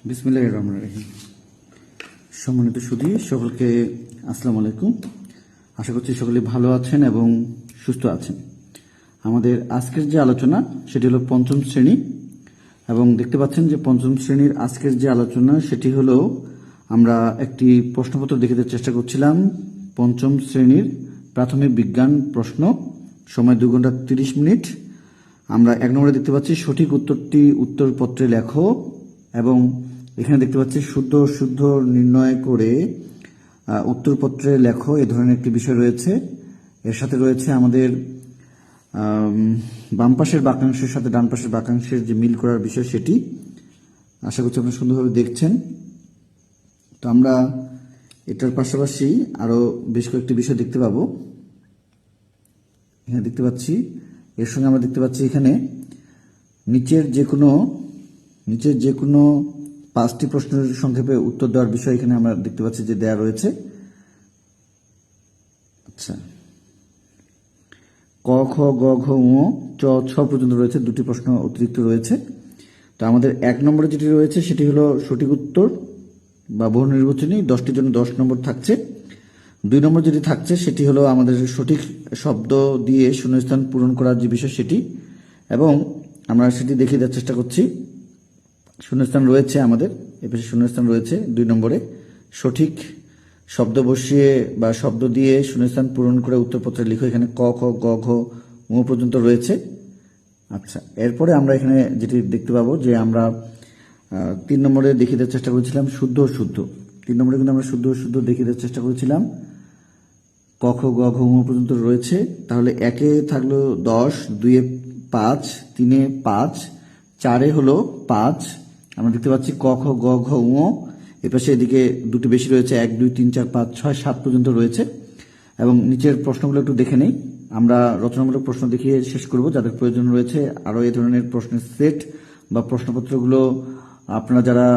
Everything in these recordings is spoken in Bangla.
বিসমিল্লাহির রহমানির রহিম। সম্মানিত সুধী সকলকে আসসালামু আলাইকুম। আশা করছি সকলে ভালো আছেন এবং সুস্থ আছেন। আমাদের আজকের যে আলোচনা সেটি হলো পঞ্চম শ্রেণী, এবং দেখতে পাচ্ছেন যে পঞ্চম শ্রেণীর আজকের যে আলোচনা সেটি হলো আমরা একটি প্রশ্নপত্র দেখাতে চেষ্টা করছিলাম। পঞ্চম শ্রেণীর প্রাথমিক বিজ্ঞান প্রশ্ন, সময় 2 ঘন্টা 30 মিনিট। আমরা 1 নম্বরে দেখতে পাচ্ছি সঠিক উত্তরটি উত্তরপত্রে লেখো, এবং এখানে দেখতে পাচ্ছি শুদ্ধ শুদ্ধ নির্ণয় করে উত্তরপত্রে লেখো, এ ধরনের একটি বিষয় রয়েছে। এর সাথে রয়েছে আমাদের বাম পাশের বাক্যাংশের সাথে ডান পাশের বাক্যাংশের যে মিল করার বিষয়, সেটি আশা করছি আপনারা সুন্দরভাবে দেখছেন। তো আমরা এটার পাশাপাশি আরো বেশ কয়েকটি বিষয় দেখতে পাবো। এখানে দেখতে পাচ্ছি, এর সঙ্গে আমরা দেখতে পাচ্ছি এখানে নিচের যে কোনো 5টি প্রশ্নের সংক্ষেপে উত্তর দেওয়ার বিষয় এখানে আমরা দেখতে পাচ্ছি যে দেয়া রয়েছে। আচ্ছা, ক, খ, গ, ঘ, ঙ, চ, ছ পর্যন্ত রয়েছে, 2টি প্রশ্ন অতিরিক্ত রয়েছে। তো আমাদের 1 নম্বরে যেটি রয়েছে সেটি হলো সঠিক উত্তর বা বহু নির্বাচনী, 10টির জন্য 10 নম্বর থাকছে। 2 নম্বর যেটি থাকছে সেটি হলো আমাদের সঠিক শব্দ দিয়ে শূন্যস্থান পূরণ করার যে বিষয় সেটি, এবং আমরা সেটি দেখিয়ে দেওয়ার চেষ্টা করছি। শূন্যস্থান রয়েছে আমাদের, এপাশে শূন্যস্থান রয়েছে 2 নম্বরে। সঠিক শব্দ বসিয়ে বা শব্দ দিয়ে শূন্যস্থান পূরণ করে উত্তরপত্রে লিখো। এখানে ক, খ, গ, ঘ, ঙ পর্যন্ত রয়েছে। আচ্ছা, এরপরে আমরা এখানে যেটি দেখতে পাবো যে আমরা 3 নম্বরে দেখিয়ে দেওয়ার চেষ্টা করেছিলাম শুদ্ধ শুদ্ধ। 3 নম্বরে কিন্তু আমরা শুদ্ধ শুদ্ধ দেখিয়ে দেওয়ার চেষ্টা করেছিলাম। ক, খ, গ, ঘ, ঙ পর্যন্ত রয়েছে। তাহলে 1-এ থাকলো 10, 2-এ 5, 3-এ 5, 4-এ হলো 5। আমরা দেখতে পাচ্ছি ক, খ, গ, ঘ, ঙ। এপাশে এদিকে 2টি বেশি রয়েছে, 1, 2, 3, 4, 5, 6, 7 পর্যন্ত রয়েছে। এবং নিচের প্রশ্নগুলো একটু দেখে নেই। আমরা রচনামূলক প্রশ্ন দেখিয়ে শেষ করব। যাদের প্রয়োজন রয়েছে আরও এই ধরনের প্রশ্নের সেট বা প্রশ্নপত্রগুলো আপনারা যারা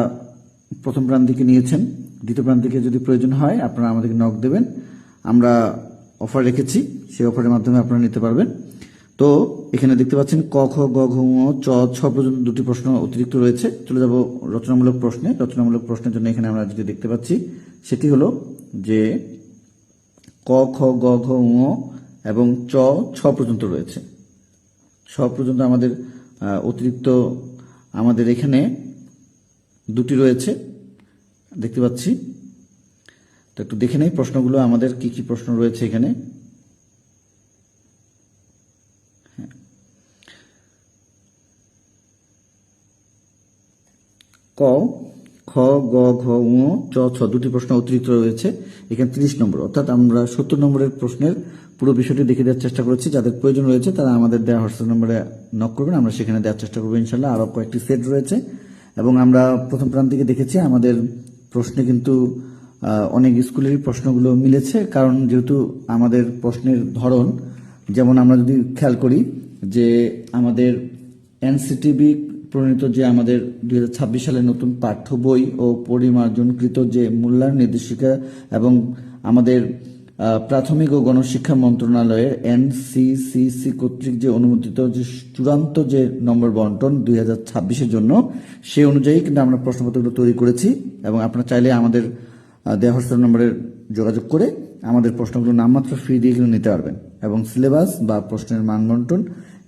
প্রথম প্রান্তিকে নিয়েছেন, দ্বিতীয় প্রান্তিকে যদি প্রয়োজন হয় আপনারা আমাদেরকে নক দেবেন। আমরা অফার রেখেছি, সেই অফারের মাধ্যমে আপনারা নিতে পারবেন। তো এখানে দেখতে পাচ্ছেন ক, খ, গ, ঘ, ঙ, চ, ছ পর্যন্ত 2টি প্রশ্ন অতিরিক্ত রয়েছে। চলে যাব রচনামূলক প্রশ্নে। রচনামূলক প্রশ্নের জন্য এখানে আমরা যেটি দেখতে পাচ্ছি সেটি হলো যে ক, খ, গ, ঘ, ঙ এবং চ, ছ পর্যন্ত রয়েছে। 6 পর্যন্ত আমাদের অতিরিক্ত আমাদের এখানে 2টি রয়েছে দেখতে পাচ্ছি। তো একটু দেখে নেই প্রশ্নগুলো আমাদের কি কি প্রশ্ন রয়েছে এখানে। ক, খ, গ, ঘ, ঙ, চ, ছ 2টি প্রশ্ন অতিরিক্ত রয়েছে। এখানে 30 নম্বর, অর্থাৎ আমরা 70 নম্বরের প্রশ্নের পুরো বিষয়টি দেখে দেওয়ার চেষ্টা করেছি। যাদের প্রয়োজন রয়েছে তারা আমাদের দেওয়া হোয়াটসঅ্যাপ নম্বরে নক করবেন, আমরা সেখানে দেওয়ার চেষ্টা করবো ইনশাল্লাহ। আরও কয়েকটি সেট রয়েছে, এবং আমরা প্রথম প্রান্তিকে দেখেছি আমাদের প্রশ্নে কিন্তু অনেক স্কুলেরই প্রশ্নগুলো মিলেছে, কারণ যেহেতু আমাদের প্রশ্নের ধরন, যেমন আমরা যদি খেয়াল করি যে আমাদের এনসিটিবি প্রণীত যে আমাদের 2026 সালের নতুন পাঠ্য বই ও পরিমার্জনকৃত যে মূল্যায়ন নির্দেশিকা, এবং আমাদের প্রাথমিক ও গণশিক্ষা মন্ত্রণালয়ের এনসিসিসি কর্তৃক যে অনুমোদিত যে চূড়ান্ত যে নম্বর বন্টন 2026-এর জন্য, সেই অনুযায়ী কিন্তু আমরা প্রশ্নপত্রগুলো তৈরি করেছি। এবং আপনারা চাইলে আমাদের দেওয়া হোয়াটসঅ্যাপ নম্বরে যোগাযোগ করে আমাদের প্রশ্নগুলো নামমাত্র ফি দিয়ে কিন্তু নিতে পারবেন। এবং সিলেবাস বা প্রশ্নের মান বন্টন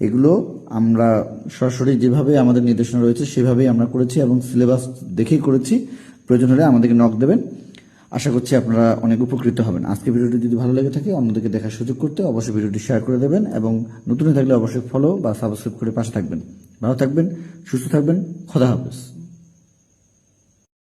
এগুলো আমরা সরাসরি যেভাবে আমাদের নির্দেশনা রয়েছে সেভাবেই আমরা করেছি, এবং সিলেবাস দেখেই করেছি। প্রয়োজন হলে আমাদেরকে নক দেবেন। আশা করছি আপনারা অনেক উপকৃত হবেন। আজকে ভিডিওটি যদি ভালো লেগে থাকে অন্যদেরকে দেখার সুযোগ করতে অবশ্যই ভিডিওটি শেয়ার করে দেবেন, এবং নতুন থাকলে অবশ্যই ফলো বা সাবস্ক্রাইব করে পাশে থাকবেন। ভালো থাকবেন, সুস্থ থাকবেন, খোদা হাফেজ।